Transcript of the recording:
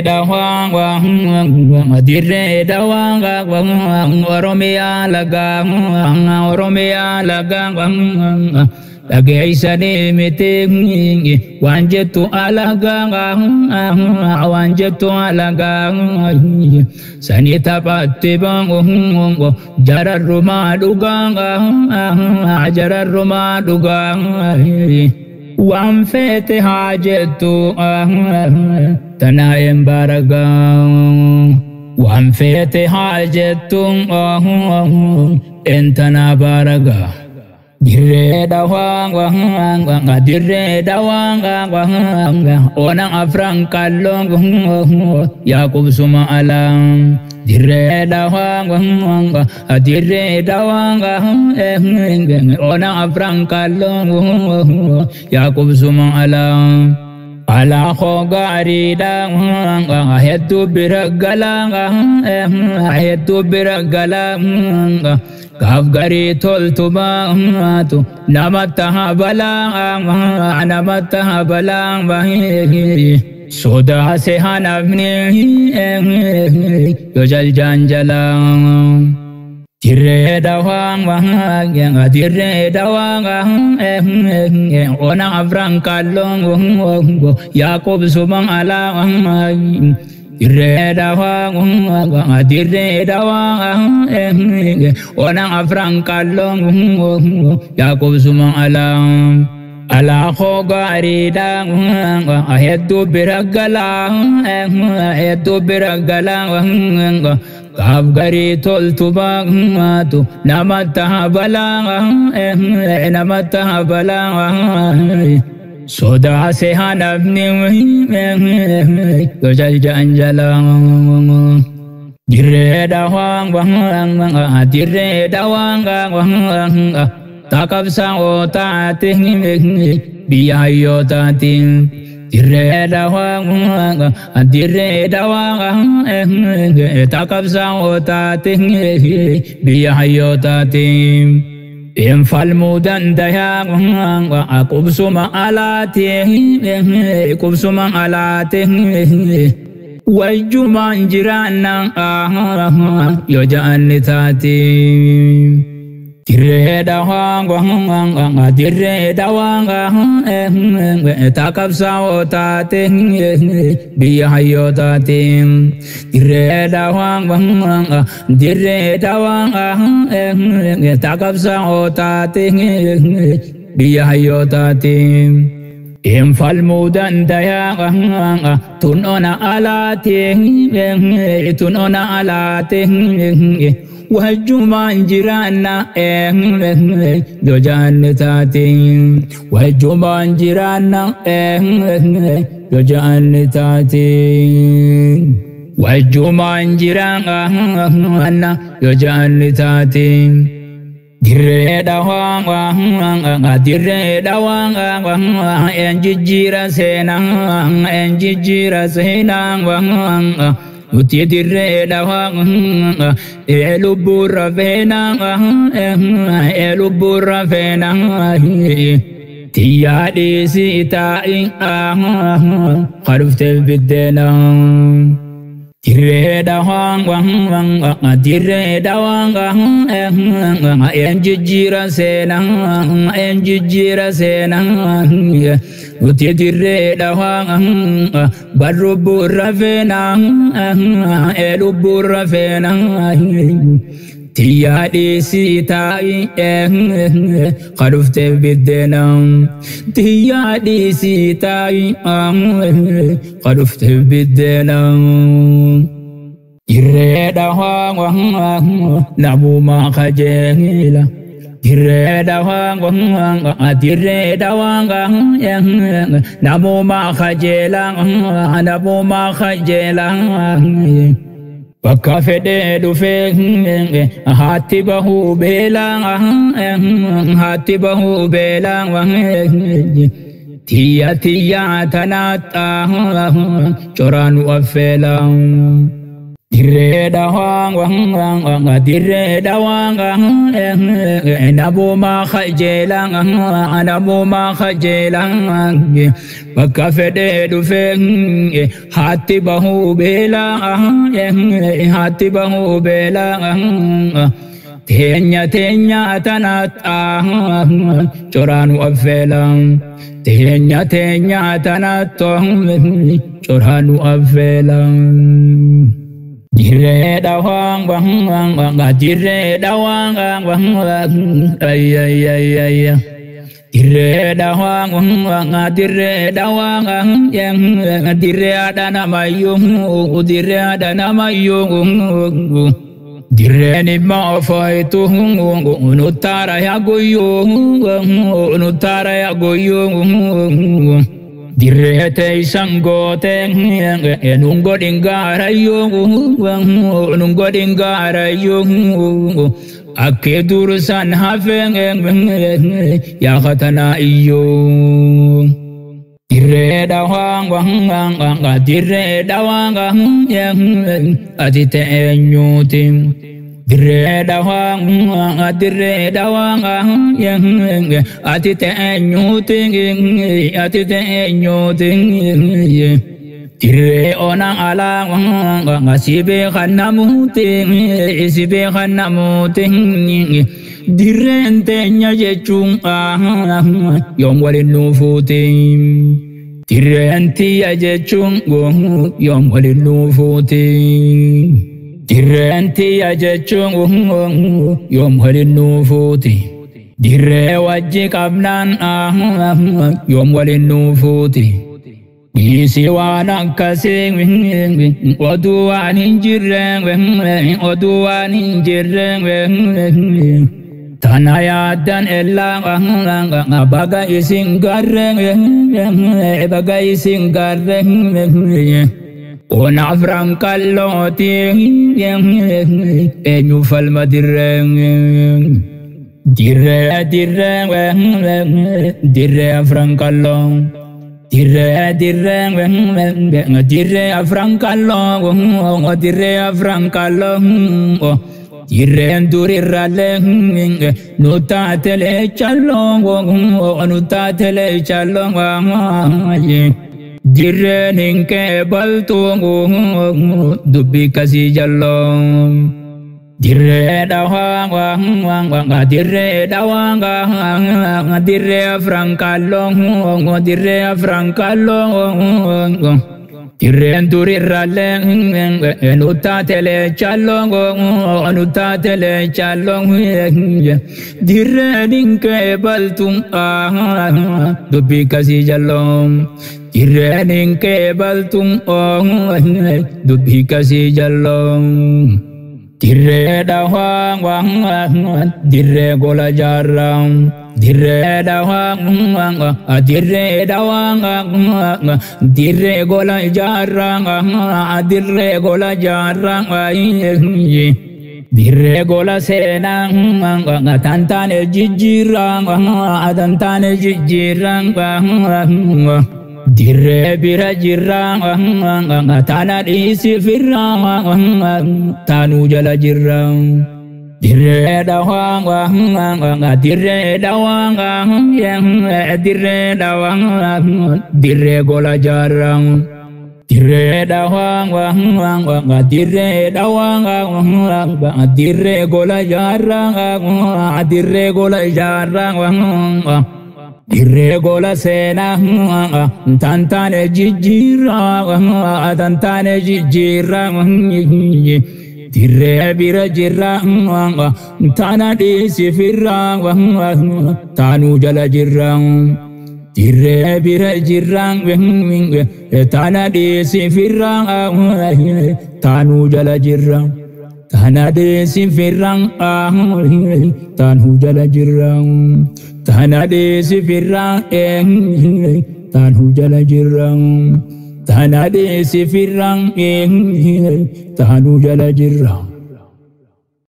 dawang wang dire dawang wang Oromia lagang wang lagi isane meting wanjetu alagang wanjetu alagang sanita pati bang jarar rumah dugang wan fete hajetu tanah embaragang wan fete hajetu entana baraga dire dawang dire dawang onang afrang kalong Yakub suma alam dire dawang onang afrang kalong Yakub suma alam ala khogari dang hetu biragalang Kafgari tol tubang namataha balang bahi soda se hanavni yojal janjalang dire dawang dire dawang onang avrang kalong Yakub subang alang dire dawang onang afrang kalong Yakub sumang alam ala khogari dang hetu biragalang Kafgari tol tubang namataha balang soda se hanavni yojal janjalang dire dawang dire dawang takab sang otating biayo tating dire dawang takab sang otating biayo tating Infal mudan dayang kubsuma alate kubsuma alate wajuman jiranang yojaan nitati dire dawang takab sao tating biayo tating dire dawang takab sao tating biayo tating Infal mudan dayang tunona alating wajuman jirana yojan tating wajuman jirana yojan tating wajuman jirana yojan tating dire dawang enjijira senang uti dire dawang elubura venang tiadi sita ing haruf telbidenang dire dawang dire dawang enjijira senang uti dire dawang barubura venang elubura venang tiadi sita haruf telbidenang tiadi sita haruf telbidenang dire dawang nabu makajengila dire dawang nabu makajelang Pakafede du feng hati bahu belang tia tanata coranu afelang Dire dawang wang dire dawang nabu ma khajelang nabu ma khajelang bakafede du feng hati bahu bela hati bahu bela tenya tanat coranu afelang tenya tanat coranu afelang dire dawang dire dawang ay dire dawang dire dawang yang dire ada nama yung dire ada nama yung dire ni ma faitu unutara ya goyong dire te sangote nungo dingara yung nungo dingara yung akedurusan hafeng ya katana iyo dire dawang dire dawang yang atite enyutim dire dawang yang atite enyuting dire onang alang sibe khanamuting dire entenya jechung yom walin nufuting dire enti jechung yom walin nufuting dire enti jechung yom walin nufuting dire wajik abnan yom walin nufuting isi wanak kasing oduan injireng tanaya dan elang bagai singgareng bagai singgareng ona frangkaloti enyufal madireng dire frangkalong dire afrankalong dire nduri raleng nuta tele chalong dire ninke baltung dubi kasi jalong dire dawang dire dawang dire afrankalong dire nduri raleng nuta tele chalong dire ninke baltung dubi kasi jalong dire ninke baltung dubi kasi jalong dire dawang dire gola jarang dire dawang dire gola jarang dire gola senang tantane jijirang dire bira jirang tanat isi firang tanu jala jirang dire dawang dire dawang yang dire dawang dire gola jarang dire dawang dire dawang dire gola jarang dire gola senang tantane jijirang dire bira jirang tanat isi firang tanu jala jirang dire bira jirang tanat isi firang tanu jala jirang tanat isi firang tanu jala jirang tanat isi firang tanu jala jirang tanat isi firang tanu jala jirang